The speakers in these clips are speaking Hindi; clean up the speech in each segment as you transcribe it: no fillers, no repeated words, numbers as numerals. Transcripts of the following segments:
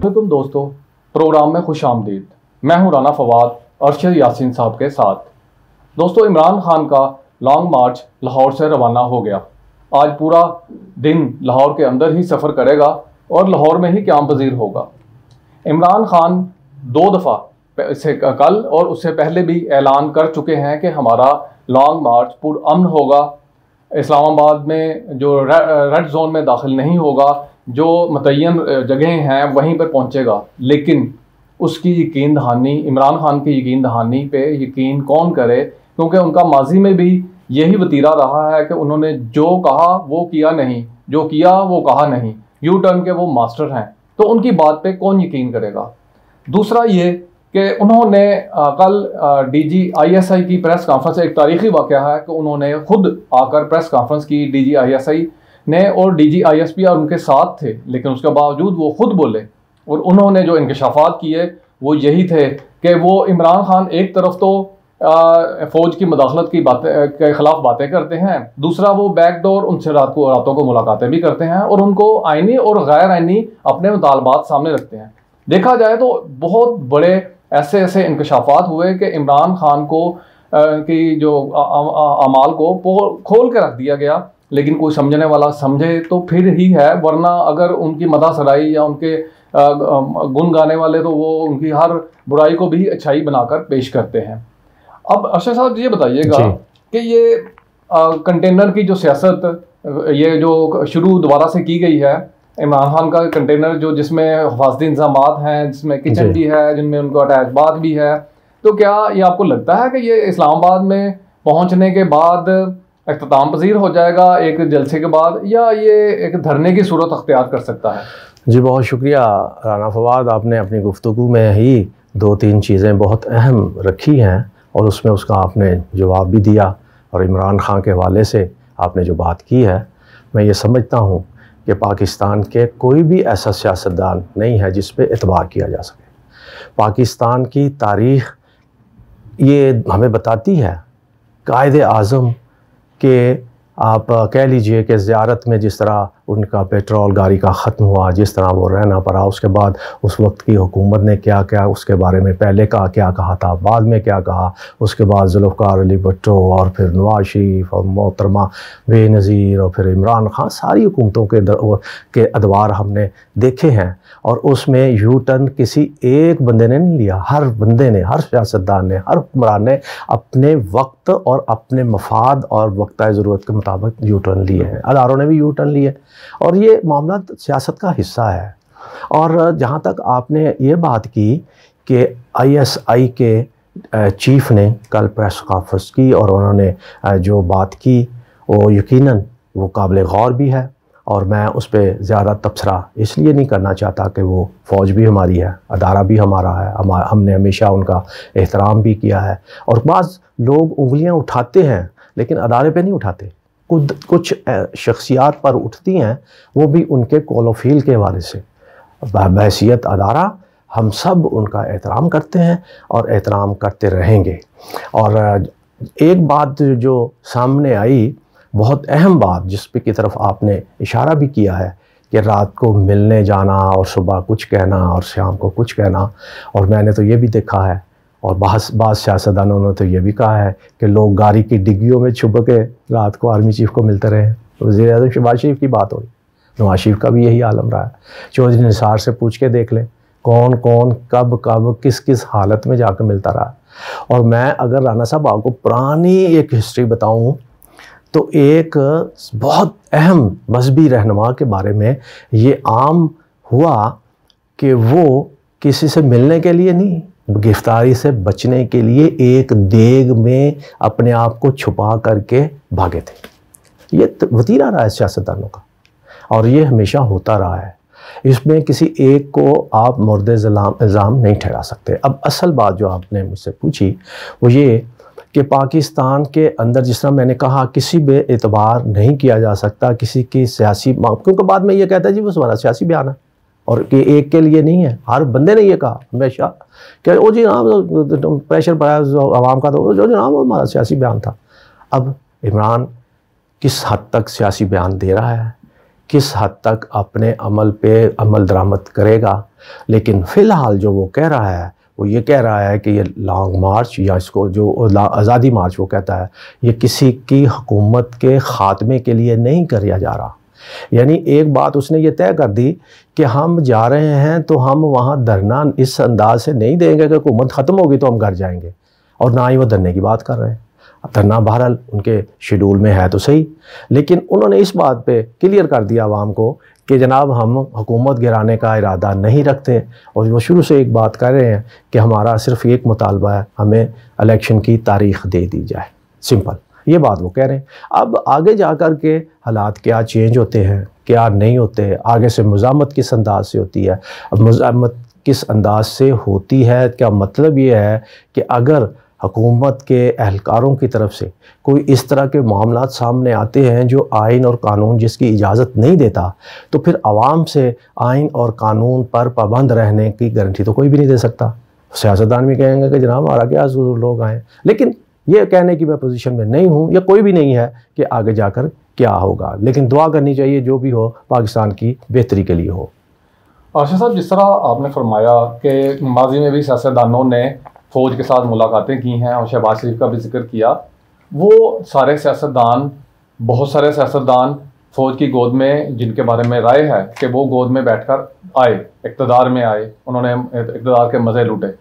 वालेकुम दोस्तों, प्रोग्राम में खुश आमदीद। मैं हूं राना फवाद अरशद यासीन साहब के साथ। दोस्तों, इमरान खान का लॉन्ग मार्च लाहौर से रवाना हो गया। आज पूरा दिन लाहौर के अंदर ही सफ़र करेगा और लाहौर में ही क़याम पज़ीर होगा। इमरान खान 2 दफ़ा से कल और उससे पहले भी ऐलान कर चुके हैं कि हमारा लॉन्ग मार्च पुरअमन होगा, इस्लामाबाद में जो रेड जोन में दाखिल नहीं होगा, जो मुतय्यन जगहें हैं वहीं पर पहुंचेगा। लेकिन उसकी यकीन दहानी, इमरान खान की यकीन दहानी पे यकीन कौन करे, क्योंकि उनका माजी में भी यही वतीरा रहा है कि उन्होंने जो कहा वो किया नहीं, जो किया वो कहा नहीं। यू टर्न के वो मास्टर हैं, तो उनकी बात पे कौन यकीन करेगा। दूसरा ये कि उन्होंने कल DGISI की प्रेस कॉन्फ्रेंस, एक तारीखी वाक़या है कि उन्होंने खुद आकर प्रेस कॉन्फ्रेंस की DGISI ने, और DGISP और उनके साथ थे, लेकिन उसके बावजूद वो खुद बोले और उन्होंने जो इंकशाफात किए वो यही थे कि वो इमरान खान एक तरफ तो फ़ौज की मुदाखलत की बातें के ख़िलाफ़ बातें करते हैं, दूसरा वो बैकडोर उनसे रातों को मुलाकातें भी करते हैं और उनको आइनी और गैर आइनी अपने मुतालबात सामने रखते हैं। देखा जाए तो बहुत बड़े ऐसे इंकशाफात हुए कि इमरान खान को की जो अमाल को खोल के रख दिया गया, लेकिन कोई समझने वाला समझे तो फिर ही है, वरना अगर उनकी मदह सराई या उनके गुन गाने वाले तो वो उनकी हर बुराई को भी अच्छाई बनाकर पेश करते हैं। अब अरशद साहब ये बताइएगा कि ये कंटेनर की जो सियासत, ये जो शुरू दोबारा से की गई है, इमरान खान का कंटेनर जो जिसमें हिफाजती इंतजामात हैं, जिसमें किचन भी है, जिनमें उनको अटैच बाथ भी है, तो क्या ये आपको लगता है कि ये इस्लामाबाद में पहुंचने के बाद इख्तिताम पज़ीर हो जाएगा एक जलसे के बाद, या ये एक धरने की सूरत अख्तियार कर सकता है? जी, बहुत शुक्रिया राना फवाद। आपने अपनी गुफ्तगू में ही 2-3 चीज़ें बहुत अहम रखी हैं और उसमें उसका आपने जवाब भी दिया, और इमरान खान के हवाले से आपने जो बात की है, मैं ये समझता हूँ कि पाकिस्तान के कोई भी ऐसा सियासतदान नहीं है जिस पे एतबार किया जा सके। पाकिस्तान की तारीख़ ये हमें बताती है, कायदे आज़म के आप कह लीजिए कि ज़ियारत में जिस तरह उनका पेट्रोल गाड़ी का ख़त्म हुआ, जिस तरह वो रहना पड़ा, उसके बाद उस वक्त की हुकूमत ने क्या क्या उसके बारे में पहले क्या कहा था, बाद में क्या कहा, उसके बाद जुल्फ़िकार अली भुट्टो और फिर नवाज शरीफ और मोहतरमा बेनज़ीर और फिर इमरान खान, सारी हुकूमतों के अदवार हमने देखे हैं। और उसमें यू टर्न किसी एक बंदे ने नहीं लिया, हर बंदे ने, हर सियासतदान ने, हर हुक्मरान ने अपने वक्त और अपने मफाद और वक्ता ज़रूरत के मुताबिक यू टर्न लिए हैं। अदारों ने भी यू टर्न लिए, और ये मामला सियासत का हिस्सा है। और जहाँ तक आपने ये बात की कि ISI के चीफ़ ने कल प्रेस कॉन्फ्रेंस की और उन्होंने जो बात की वो यकीनन वो काबिल गौर भी है, और मैं उस पर ज़्यादा तबसरा इसलिए नहीं करना चाहता कि वो फ़ौज भी हमारी है, अदारा भी हमारा है, हमने हमेशा उनका एहतराम भी किया है। और बाज़ लोग उंगलियां उठाते हैं लेकिन अदारे पे नहीं उठाते, कुछ शख्सियात पर उठती हैं, वो भी उनके कौल-ओ-फ़ील के हवाले से। बहैसियत अदारा हम सब उनका एहतराम करते हैं और एहतराम करते रहेंगे। और एक बात जो सामने आई, बहुत अहम बात जिस पे की तरफ आपने इशारा भी किया है कि रात को मिलने जाना और सुबह कुछ कहना और शाम को कुछ कहना, और मैंने तो ये भी देखा है और बाज़ सियासतदानों ने तो ये भी कहा है कि लोग गाड़ी की डिग्गियों में छुप के रात को आर्मी चीफ़ को मिलते रहे। वज़ीर-ए-आज़म शहबाज शरीफ की बात हो रही, नवाज शरीफ का भी यही आलम रहा है। चौधरी निसार से पूछ के देख लें कौन कौन कब कब किस किस हालत में जाकर मिलता रहा। और मैं अगर राना साहब आपको पुरानी एक हिस्ट्री बताऊं तो एक बहुत अहम मजहबी रहनुमा के बारे में ये आम हुआ कि वो किसी से मिलने के लिए नहीं, गिरफ्तारी से बचने के लिए एक देग में अपने आप को छुपा करके भागे थे। ये वतीरा रहा है सियासतदानों का, और ये हमेशा होता रहा है। इसमें किसी एक को आप मुर्द इल्ज़ाम नहीं ठहरा सकते। अब असल बात जो आपने मुझसे पूछी वो ये कि पाकिस्तान के अंदर, जिस तरह मैंने कहा, किसी पे एतबार नहीं किया जा सकता किसी की सियासी, क्योंकि बाद में ये कहता है जी वो हमारा सियासी बयान है, और कि एक के लिए नहीं है। हर बंदे ने ये कहा हमेशा कि ओ जी जनाब प्रेशर पड़ा आवाम का, तो जो जनाब वो हमारा सियासी बयान था। अब इमरान किस हद तक सियासी बयान दे रहा है किस हद तक अपने अमल पे अमल दरामद करेगा। लेकिन फ़िलहाल जो वो कह रहा है वो ये कह रहा है कि ये लॉन्ग मार्च या इसको जो आज़ादी मार्च वो कहता है, ये किसी की हुकूमत के ख़ात्मे के लिए नहीं किया जा रहा। यानी एक बात उसने ये तय कर दी कि हम जा रहे हैं तो हम वहाँ धरना इस अंदाज से नहीं देंगे कि हुकूमत ख़त्म होगी तो हम घर जाएंगे, और ना ही वो धरने की बात कर रहे हैं। अब धरना बहरहाल उनके शेड्यूल में है तो सही, लेकिन उन्होंने इस बात पे क्लियर कर दिया आवाम को कि जनाब हम हुकूमत गिराने का इरादा नहीं रखते, और वो शुरू से एक बात कर रहे हैं कि हमारा सिर्फ एक मुतालबा है, हमें इलेक्शन की तारीख़ दे दी जाए, सिंपल, ये बात वो कह रहे हैं। अब आगे जा कर के हालात क्या चेंज होते हैं क्या नहीं होते, आगे से मुज़ामत किस अंदाज से होती है। अब मुज़ामत किस अंदाज से होती है क्या मतलब ये है कि अगर हुकूमत के एहलकारों की तरफ से कोई इस तरह के मामलात सामने आते हैं जो आइन और कानून जिसकी इजाज़त नहीं देता, तो फिर आवाम से आइन और कानून पर पाबंद रहने की गारंटी तो कोई भी नहीं दे सकता। सियासतदान भी कहेंगे कि जनाब हमारा क्या ज़रूर लोग आएँ, लेकिन ये कहने की मैं पोजीशन में नहीं हूँ, या कोई भी नहीं है कि आगे जाकर क्या होगा। लेकिन दुआ करनी चाहिए जो भी हो पाकिस्तान की बेहतरी के लिए हो। अर्शद साहब, जिस तरह आपने फरमाया कि माजी में भी सियासतदानों ने फ़ौज के साथ मुलाकातें की हैं और शहबाज शरीफ का भी जिक्र किया, वो सारे सियासतदान, बहुत सारे सियासतदान फ़ौज की गोद में जिनके बारे में राय है कि वो गोद में बैठकर आए, इक़्तिदार में आए, उन्होंने इक़्तिदार के मज़े लूटे,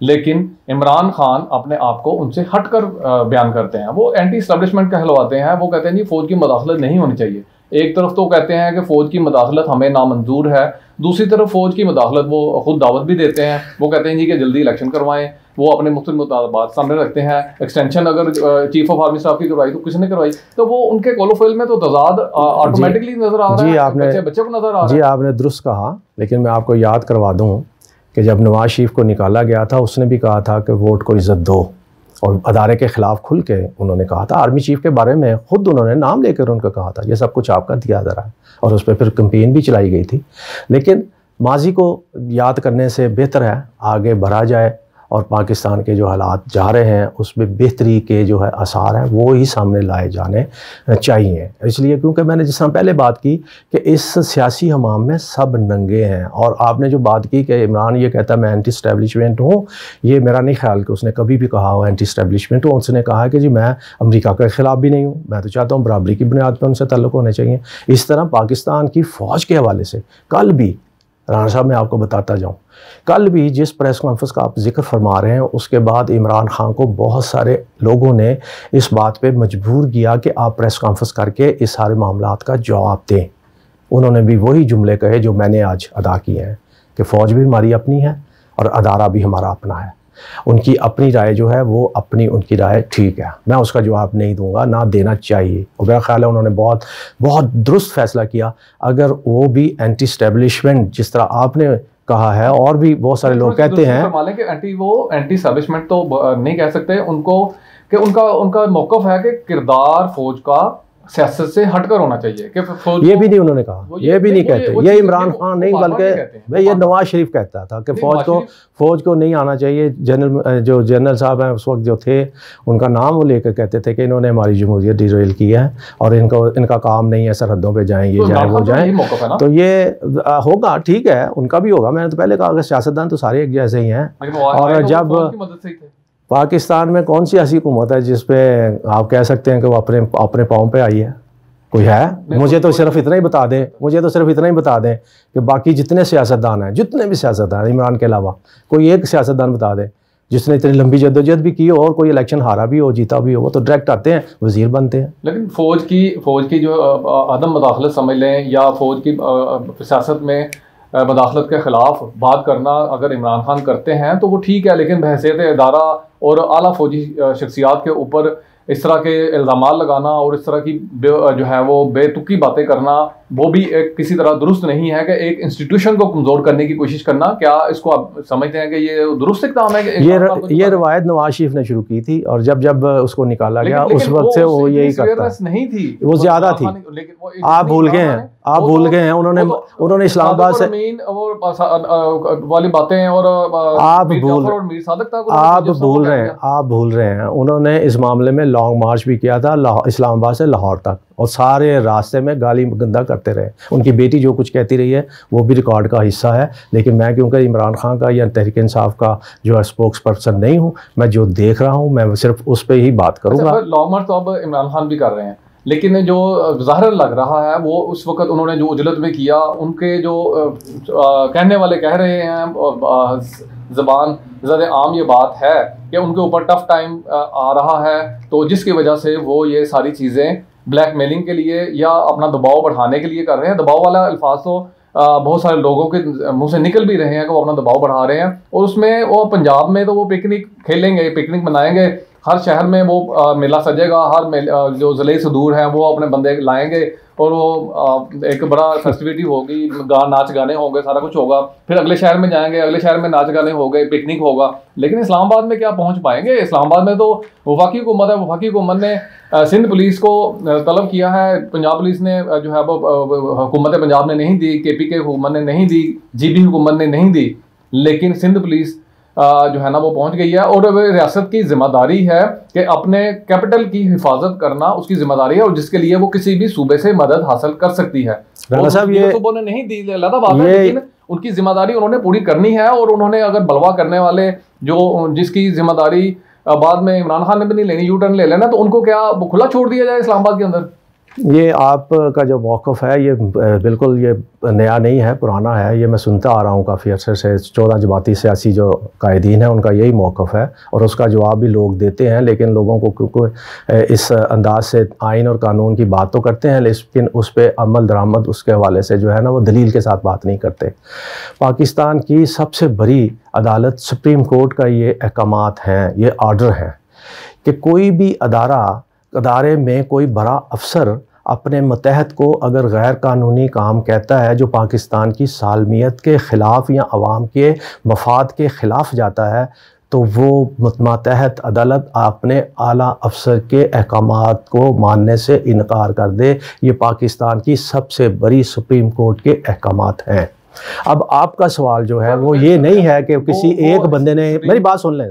लेकिन इमरान खान अपने आप को उनसे हटकर बयान करते हैं। वो एंटी इस्टेब्लिशमेंट कहलवाते हैं। वो कहते हैं जी फ़ौज की मुदाखलत नहीं होनी चाहिए। एक तरफ तो कहते हैं कि फ़ौज की मुदाखलत हमें नामंजूर है, दूसरी तरफ फ़ौज की मुदाखलत वो खुद दावत भी देते हैं। वो कहते हैं जी कि जल्दी इलेक्शन करवाएं, वो अपने मुख्तलिफ मुतालबात सामने रखते हैं। एक्सटेंशन अगर चीफ ऑफ आर्मी स्टाफ की करवाई तो किसने करवाई, तो वो उनके कोलोफिल में तो तजाद ऑटोमेटिकली नजर आ रहा है। आपने बच्चे को नजर आ रहा है। जी आपने दुरुस्त कहा, लेकिन मैं आपको याद करवा दूं कि जब नवाज शरीफ को निकाला गया था उसने भी कहा था कि वोट को इज़्ज़त दो, और अदारे के ख़िलाफ़ खुल के उन्होंने कहा था। आर्मी चीफ के बारे में ख़ुद उन्होंने नाम लेकर उनको कहा था, ये सब कुछ आपका दिया जा रहा है, और उस पर फिर कैंपेन भी चलाई गई थी। लेकिन माजी को याद करने से बेहतर है आगे बढ़ा जाए, और पाकिस्तान के जो हालात जा रहे हैं उसमें बेहतरी के जो है आसार हैं वो ही सामने लाए जाने चाहिए। इसलिए क्योंकि मैंने जिस तरह पहले बात की कि इस सियासी हमाम में सब नंगे हैं, और आपने जो बात की कि इमरान ये कहता है मैं एंटी इस्टेब्लिशमेंट हूँ, ये मेरा नहीं ख्याल कि उसने कभी भी कहा हो एंटी इस्टेब्लिशमेंट हूँ। उसने कहा कि जी मैं अमेरिका के ख़िलाफ़ भी नहीं हूँ, मैं तो चाहता हूँ बराबरी की बुनियाद पर उनसे ताल्लुक़ होने चाहिए। इस तरह पाकिस्तान की फ़ौज के हवाले से कल भी राना साहब मैं आपको बताता जाऊं, कल भी जिस प्रेस कॉन्फ्रेंस का आप जिक्र फरमा रहे हैं उसके बाद इमरान खान को बहुत सारे लोगों ने इस बात पे मजबूर किया कि आप प्रेस कॉन्फ्रेंस करके इस सारे मामलात का जवाब दें। उन्होंने भी वही जुमले कहे जो मैंने आज अदा किए हैं कि फ़ौज भी हमारी अपनी है और अदारा भी हमारा अपना है। उनकी अपनी राय जो है वो अपनी उनकी राय ठीक है, मैं उसका जवाब नहीं दूंगा, ना देना चाहिए। और मेरा ख्याल है उन्होंने बहुत बहुत दुरुस्त फैसला किया। अगर वो भी एंटी स्टैब्लिशमेंट जिस तरह आपने कहा है और भी बहुत सारे लोग कहते हैं कि एंटी स्टैब्लिशमेंट तो नहीं कह सकते उनको, कि उनका मौक़िफ़ है कि किरदार फ़ौज का सियासत से हटकर होना चाहिए, कि ये भी नहीं उन्होंने कहा, ये भी नहीं कहते, ये इमरान खान नहीं बल्कि भाई ये नवाज शरीफ कहता था कि फ़ौज को नहीं आना चाहिए। जो जनरल साहब हैं उस वक्त जो थे उनका नाम वो लेकर कहते थे कि इन्होंने हमारी जमहूरियत डिरेल की है और इनका काम नहीं है सरहदों पे जाएँ, ये जाए वो जाए। तो ये होगा, ठीक है, उनका भी होगा। मैंने तो पहले कहा कि सियासतदान तो सारे एक जैसे ही हैं। और जब पाकिस्तान में कौन सी ऐसी हुकूमत है जिस पे आप कह सकते हैं कि वो अपने पाँव पे आई है? कोई है? मुझे तो सिर्फ इतना ही बता दें, कि बाकी जितने सियासतदान हैं, जितने भी सियासतदान इमरान के अलावा कोई एक सियासतदान बता दें जिसने इतनी लंबी जद्दोजहद भी की हो और कोई इलेक्शन हारा भी हो, जीता भी हो, वो तो डायरेक्ट आते हैं, वजीर बनते हैं। लेकिन फ़ौज की जो आदम मुदाखलत समझ लें या फ़ौज की सियासत में मदाखलत के ख़िलाफ़ बात करना अगर इमरान खान करते हैं तो वो ठीक है, लेकिन बहैसियत इदारा और आला फ़ौजी शख्सियात के ऊपर इस तरह के इल्ज़ामात लगाना और इस तरह की जो है वो बेतुकी बातें करना, वो भी एक किसी तरह दुरुस्त नहीं है। कि एक इंस्टीट्यूशन को कमज़ोर करने की कोशिश करना, क्या इसको आप समझते हैं कि ये दुरुस्त इक़दाम है? कि ये रवायत नवाज शरीफ ने शुरू की थी और जब उसको निकाला गया उस वक्त से वो यही करता नहीं थी, वो ज़्यादा थी। आप भूल गए हैं, उन्होंने इस्लामाबाद से वाली बातें और आप भूल रहे हैं। उन्होंने इस मामले में लॉन्ग मार्च भी किया था इस्लामाबाद से लाहौर तक, और सारे रास्ते में गाली गंदा करते रहे। उनकी बेटी जो कुछ कहती रही है वो भी रिकॉर्ड का हिस्सा है, लेकिन मैं क्योंकि इमरान खान का या तहरीक इंसाफ का जो स्पोक्स पर्सन नहीं हूँ, मैं जो देख रहा हूँ मैं सिर्फ उस पर ही बात करूँगा। लॉन्ग मार्च तो अब इमरान खान भी कर रहे हैं, लेकिन जो ज़ाहिर लग रहा है वो उस वक्त उन्होंने जो उजलत में किया, उनके जो कहने वाले कह रहे हैं, ज़बान ज़्यादा आम ये बात है कि उनके ऊपर टफ टाइम आ रहा है, तो जिसकी वजह से वो ये सारी चीज़ें ब्लैकमेलिंग के लिए या अपना दबाव बढ़ाने के लिए कर रहे हैं। दबाव वाला अल्फाज तो बहुत सारे लोगों के मुंह से निकल भी रहे हैं कि वो अपना दबाव बढ़ा रहे हैं। और उसमें वो पंजाब में तो वो पिकनिक खेलेंगे, पिकनिक मनाएंगे, हर शहर में वो मेला सजेगा, हर जो ज़िले से दूर हैं वो अपने बंदे लाएंगे और वो एक बड़ा फेस्टिविटी होगी, नाच गाने होंगे, सारा कुछ होगा। फिर अगले शहर में जाएंगे, अगले शहर में नाच गाने हो गए, पिकनिक होगा। लेकिन इस्लामाबाद में क्या पहुंच पाएंगे? इस्लामाबाद में तो वफाकी हुकूमत है, वफाकी हुकूमत ने सिंध पुलिस को तलब किया है, पंजाब पुलिस ने जो है वो हुकूमत पंजाब ने नहीं दी, KPK हुकूमत ने नहीं दी, GB हुकूमत ने नहीं दी, लेकिन सिंध पुलिस जो है ना वो पहुंच गई है। और रियासत की जिम्मेदारी है कि अपने कैपिटल की हिफाजत करना उसकी जिम्मेदारी है, और जिसके लिए वो किसी भी सूबे से मदद हासिल कर सकती है। साहब ये सूबों ने नहीं दी लदा बात है, लेकिन उनकी जिम्मेदारी उन्होंने पूरी करनी है। और उन्होंने अगर बलवा करने वाले जो जिसकी जिम्मेदारी बाद में इमरान खान ने भी नहीं लेनी, यू टर्न ले लेना, तो उनको क्या खुला छोड़ दिया जाए इस्लामाबाद के अंदर? ये आपका जो मौक़िफ़ है ये बिल्कुल ये नया नहीं है, पुराना है। ये मैं सुनता आ रहा हूँ काफ़ी अर्से से। 14 जमाती सियासी जो कायदीन हैं उनका यही मौक़िफ़ है और उसका जवाब भी लोग देते हैं, लेकिन लोगों को क्योंकि इस अंदाज से आइन और कानून की बात तो करते हैं, लेकिन उस पर अमल दरामद उसके हवाले से जो है ना वो दलील के साथ बात नहीं करते। पाकिस्तान की सबसे बड़ी अदालत सुप्रीम कोर्ट का ये अहकामात हैं, ये आर्डर हैं कि कोई भी अदारे में कोई बड़ा अफसर अपने मतहत को अगर गैर कानूनी काम कहता है जो पाकिस्तान की सालमियत के ख़िलाफ़ या अवाम के मफाद के ख़िलाफ़ जाता है, तो वो मातहत अदालत अपने आला अफसर के अहकामात को मानने से इनकार कर दे। ये पाकिस्तान की सबसे बड़ी सुप्रीम कोर्ट के अहकामात हैं। अब आपका सवाल जो है वो ये नहीं है कि किसी एक बंदे ने, मेरी बात सुन लें,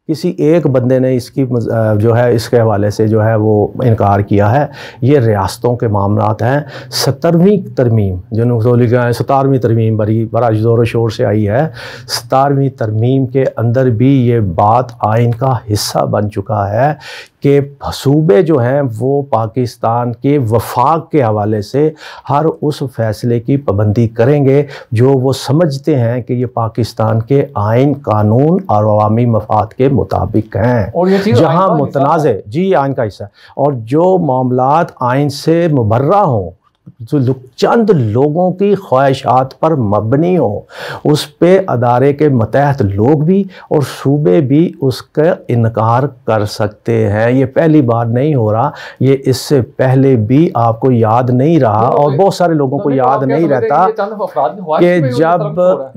किसी एक बंदे ने इसकी जो है इसके हवाले से जो है वो इनकार किया है। ये रियासतों के मामलात हैं। 17वीं तरमीम जो 17वीं तरमीम बड़ा ज़ोर शोर से आई है, 17वीं तरमीम के अंदर भी ये बात आइन का हिस्सा बन चुका है कि सूबे जो हैं वो पाकिस्तान के वफाक के हवाले से हर उस फैसले की पाबंदी करेंगे जो वो समझते हैं कि ये पाकिस्तान के आइन, कानून और अवामी मफाद के मुताबिक हैं, और ये जहाँ मुतनाज़े जी आइन का हिस्सा, और जो मामलात आइन से मुबर्रा हों, जो चंद लोगों की ख्वाहिशात पर मबनी हो, उस पे अदारे के मतहत लोग भी और सूबे भी उसका इनकार कर सकते हैं। ये पहली बार नहीं हो रहा, ये इससे पहले भी आपको याद नहीं रहा और बहुत सारे लोगों को याद नहीं रहता कि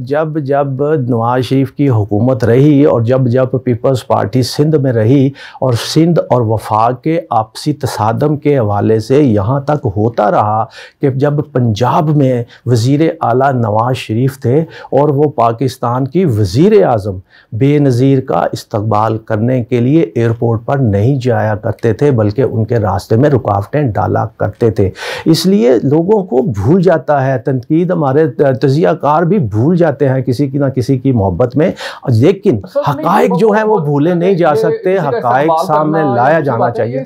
जब नवाज शरीफ की हुकूमत रही और जब पीपल्स पार्टी सिंध में रही और सिंध और वफाक के आपसी तसादम के हवाले से यहाँ तक होता रहा कि जब पंजाब में वज़ीर आला नवाज शरीफ थे और वो पाकिस्तान की वज़ीर आज़म बेनज़ीर का इस्तकबाल करने के लिए एयरपोर्ट पर नहीं जाया करते थे, बल्कि उनके रास्ते में रुकावटें डाला करते थे। इसलिए लोगों को भूल जाता है, तनकीद हमारे तजियाकार भी भूल जाते हैं किसी की ना किसी की मोहब्बत में, लेकिन हक़ाइक़ जो है वो भूले नहीं जा सकते, हक़ाइक़ सामने लाया जाना चाहिए।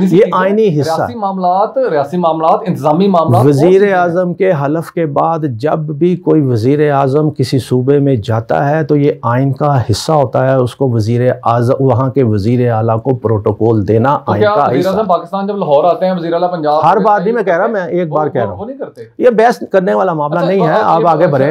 ये आईनी हिस्सा रियासी मामलात, इंतज़ामी मामला। वज़ीर आज़म के हलफ के बाद जब भी कोई वज़ीर आज़म किसी सूबे में जाता है तो ये आइन का हिस्सा होता है, उसको वज़ीर आज़म वहाँ के वज़ीर आला को प्रोटोकॉल देना आइन का हिस्सा। पाकिस्तान जब लाहौर आते हैं वज़ीर आला पंजाब, हर बार नहीं मैं कह रहा, मैं एक बार कह रहा हूँ, ये बहस करने वाला मामला नहीं है, आप आगे बढ़े।